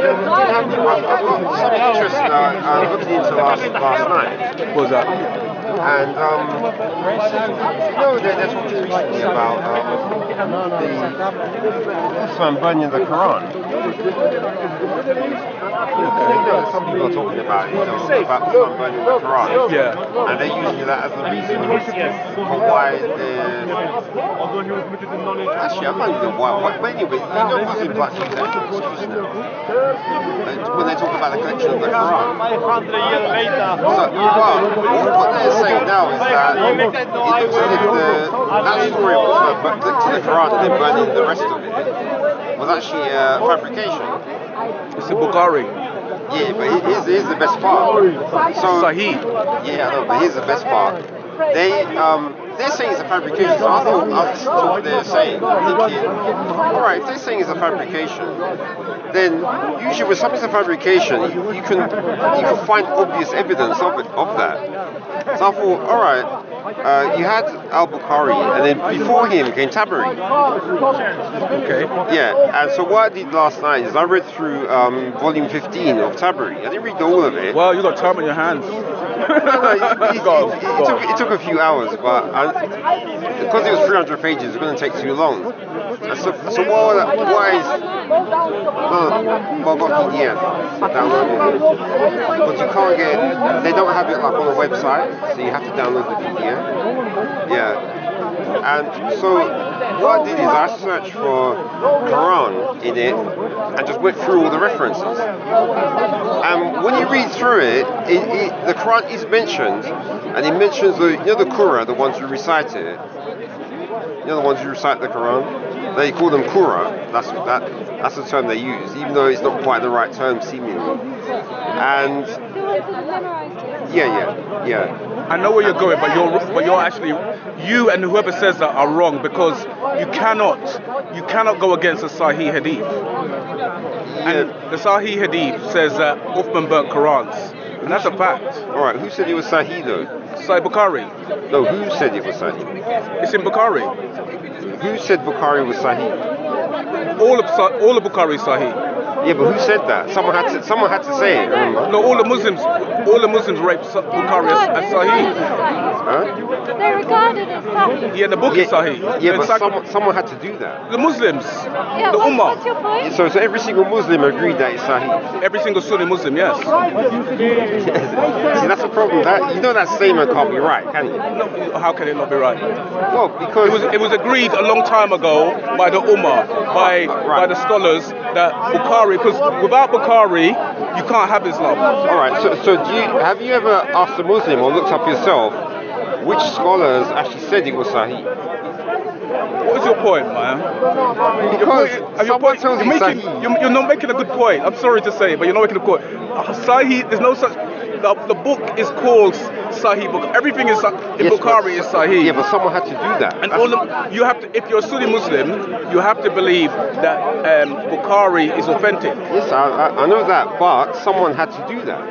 I've got some interest looking into last night. What was that? And they're talking recently about the Uthman burning the Quran. Some people are talking about it, about Uthman burning the Quran. Yeah. And they're using that as the reason for why actually, I don't even know why. But anyway, Muslims like to use that as an excuse now. When they talk about the collection of the Quran. So, what they're saying now is that it looks as if that story of Uthman collecting the Quran and then burning the rest of it was actually a fabrication. It's in Bukhari. Yeah, but here's the best part. So, Sahih. Yeah, I know, but here's the best part. They're saying it's a fabrication, so I thought I was listening to what they're saying, thinking, alright, if they're saying it's a fabrication, then usually when something's a fabrication, you can find obvious evidence of that. So I thought, alright, you had Bukhari, and then before him came Tabari. Okay. Yeah, and so what I did last night is I read through volume 15 of Tabari. I didn't read all of it. Well, you got time on your hands. It took a few hours, but because it was 300 pages, it's going to take too long. So why is... Well, I got PDF downloaded, but you can't get... They don't have it like on the website, so you have to download the PDF. Yeah. And so what I did is I searched for Quran in it and just went through all the references. And when you read through it, the Quran is mentioned, and it mentions the Qurra, the ones who recite it. The ones who recite the Quran. They call them Qurra. That's the term they use, even though it's not quite the right term seemingly. And yeah. I know where you're going, but you're actually, you and whoever says that are wrong, because you cannot go against the Sahih Hadith. And the Sahih Hadith says that Uthman burnt Qurans, and that's a fact. All right, who said it was Sahih though? Sahih Bukhari. No, who said it was Sahih? It's in Bukhari. Who said Bukhari was Sahih? All of Bukhari is Sahih. Yeah, but who said that? Someone had to say it. Remember? No, all the Muslims rate Bukhari as Sahih. Huh? They're regarded as Sahih. Yeah, the book is Sahih. Yeah, but someone had to do that. The Muslims, Yeah, the Ummah. what's your point? So every single Muslim agreed that it's Sahih. Every single Sunni Muslim, yes. See, that's the problem. That that statement can't be right, can you? No, how can it not be right? Well, because It was agreed a long time ago by the Ummah, by the scholars, that Bukhari, because without Bukhari, you can't have Islam. All right. So have you ever asked a Muslim or looked up yourself which scholars actually said it was Sahih? What is your point, man? Because someone tells you Sahih. You're not making a good point. I'm sorry to say, but you're not making a point. Sahih, there's no such... The book is called Sahih book. Everything is in Bukhari is Sahih. Yeah, but someone had to do that. And you have to, if you're a Sunni Muslim, you have to believe that Bukhari is authentic. Yes, I know that, but someone had to do that.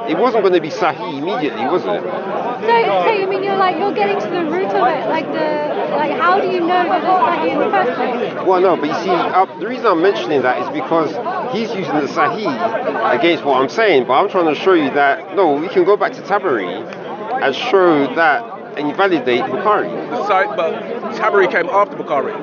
It wasn't going to be Sahih immediately, was it? So you mean you're getting to the root of it, like how do you know that it's Sahih in the first place? Well, no, but you see, the reason I'm mentioning that is because he's using the Sahih against what I'm saying, but I'm trying to show you that, no, we can go back to Tabari and show that and invalidate Bukhari. But Tabari came after Bukhari.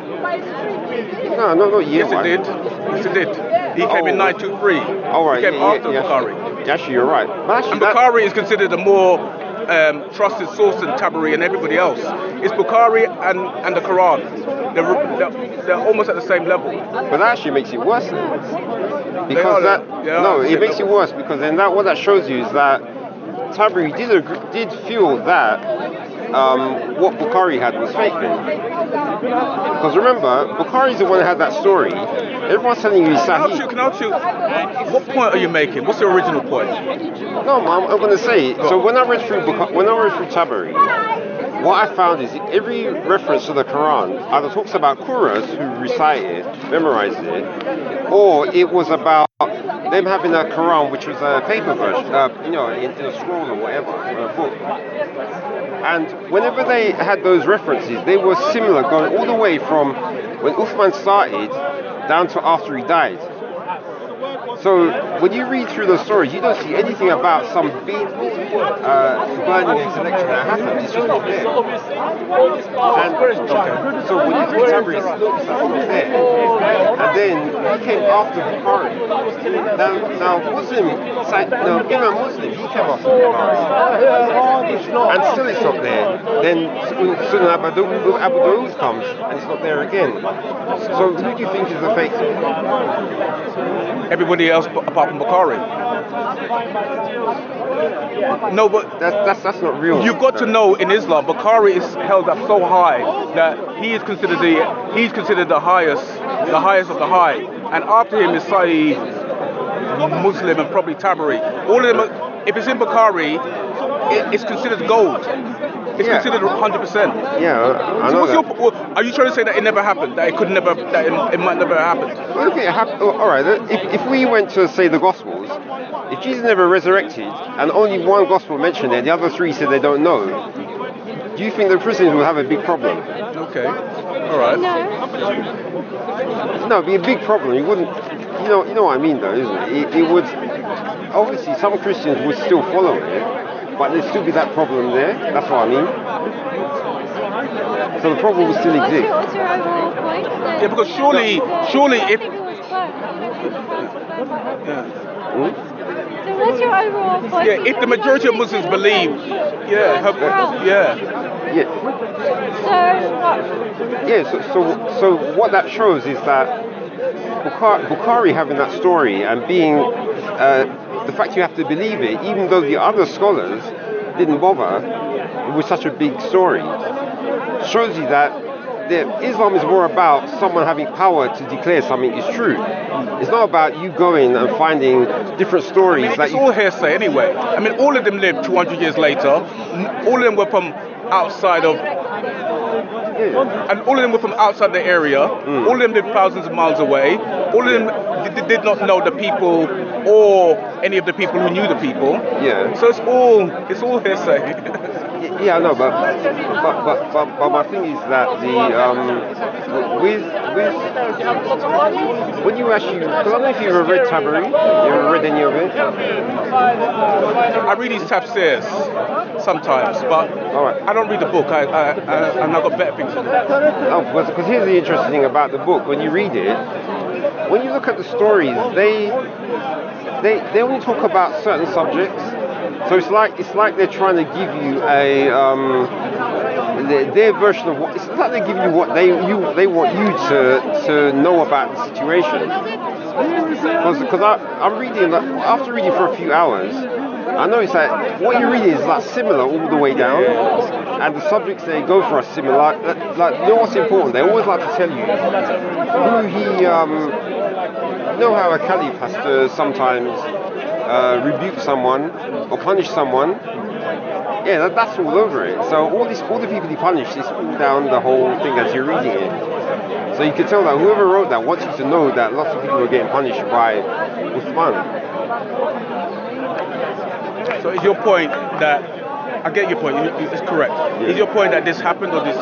No, Yes, it did. Yes, it did. He came in 923. All right, he came after Bukhari. Actually, you're right. And Bukhari is considered a more trusted source than Tabari and everybody else. It's Bukhari and the Quran. They're almost at the same level. But that actually makes it worse then. Because it makes it worse because then what that shows you is that Tabari did feel that what Bukhari had was fake then. Because remember, Bukhari's the one that had that story. Everyone's telling you he's Sahih. Can I ask you, what point are you making? What's the original point? No, I'm going to say. So when I read through Tabari, what I found is every reference to the Quran either talks about Qurras who recite it, memorize it, or it was about them having a Quran which was a paper version, in a scroll or whatever, or a book. And whenever they had those references, they were similar, going all the way from when Uthman started down to after he died. So when you read through those stories, you don't see anything about some big burning and selection that happened. It's just not there. And so when you read Tabari, it's not there. And then he came after Bukhari. Now Muslim, Imam Muslim, he came after Bukhari. And still it's not there. Then Sunan Abu Dawud comes and it's not there again. So who do you think is the fake? Everybody else apart from Bukhari. No, but that's not real. You've got to know in Islam, Bukhari is held up so high that he is considered the highest of the high. And after him is Sahih, Muslim, and probably Tabari. All of them, if it's in Bukhari, it's considered gold. It's considered 100%. Yeah, I know that. Are you trying to say that it never happened? That it could never, that it might never have happened? Well, if it happened, all right. If we went to say the Gospels, if Jesus never resurrected and only one Gospel mentioned it, the other three said they don't know, do you think the Christians will have a big problem? Okay, all right. No, it'd be a big problem. You wouldn't. You know what I mean, though, isn't it? It would. Obviously, some Christians would still follow it. But there'd still be that problem there. That's what I mean. So the problem will still exist. What's your overall point? Yeah, because surely if... So what's your overall point? Yeah, if the majority of Muslims believe... Yeah. So what that shows is that Bukhari having that story and being... the fact you have to believe it, even though the other scholars didn't bother with such a big story, shows you that Islam is more about someone having power to declare something is true. It's not about you going and finding different stories. It's all hearsay anyway. I mean, all of them lived 200 years later. All of them were from outside of... And all of them were from outside the area. All of them lived thousands of miles away. All of them did not know the people or any of the people who knew the people. Yeah. So it's all hearsay. Yeah, I know, but my thing is that when you actually, because I don't know if you've ever read Tabari, you ever read any of it? I read these tafsirs sometimes, but I don't read the book. And I've got better things to do. Oh, because here's the interesting thing about the book. When you read it, when you look at the stories, they only talk about certain subjects. So it's like they're trying to give you their version of what. It's like they're giving you what they want you to know about the situation. Because I'm reading, after reading for a few hours, I noticed that what you're reading is like similar all the way down, and the subjects they go for are similar. Like you know what's important? They always like to tell you who he. You know how a caliph has to sometimes rebuke someone or punish someone. Yeah, that's all over it. So all the people he punished is all down the whole thing as you're reading it. So you can tell that whoever wrote that wants you to know that lots of people were getting punished by Uthman. So is your point that I get your point? It's correct. Yeah. Is your point that this happened or this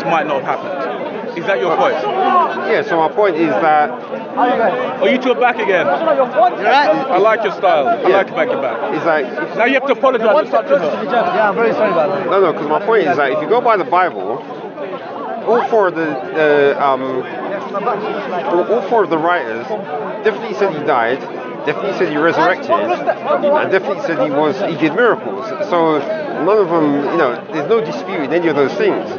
might not have happened? Is that your point? Yeah. So my point is that. Oh, you two are back again. I like your style. I like it back to back. It's like now you have to apologize for touching her. Yeah, I'm very sorry about that. No, because my point is that if you go by the Bible, all four of the writers definitely said he died, definitely said he resurrected, and definitely said he did miracles. So none of them, there's no dispute in any of those things.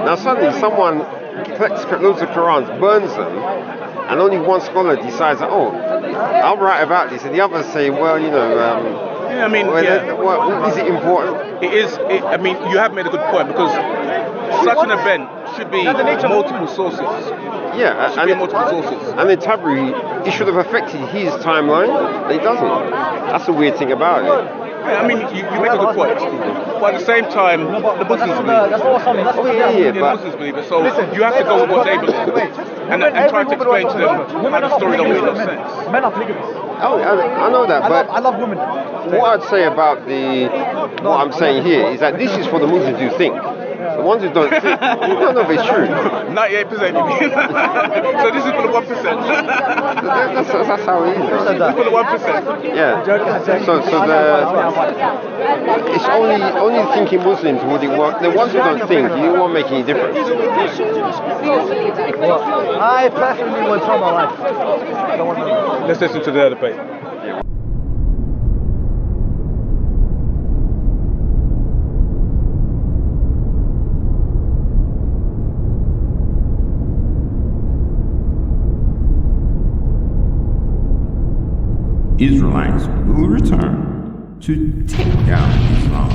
Now suddenly someone collects loads of Qurans, burns them, and only one scholar decides that, I'll write about this, and the others say, well, is it important? It is. I mean, you have made a good point, because such an event should be multiple sources. Yeah, and multiple sources. And then Tabari, it should have affected his timeline, but it doesn't. That's the weird thing about it. Yeah, I mean, you make a good point. But at the same time, the Muslims believe it. The Muslims believe it. So you have to go with what they believe. And try to explain to them how the story don't make no sense. Men are polygamous. Oh, I know that, but I love women. What I'd say about what I'm saying here is that this is for the Muslims who think. ones who don't think, you don't know if it's true. 98% you mean? So this is for the 1%. That's how it is. This is for the 1%. Yeah. So it's only thinking Muslims would it work. The ones who don't think, it won't make any difference. Well, I personally would tell my life. Let's listen to their debate. Israelites will return to take down Islam.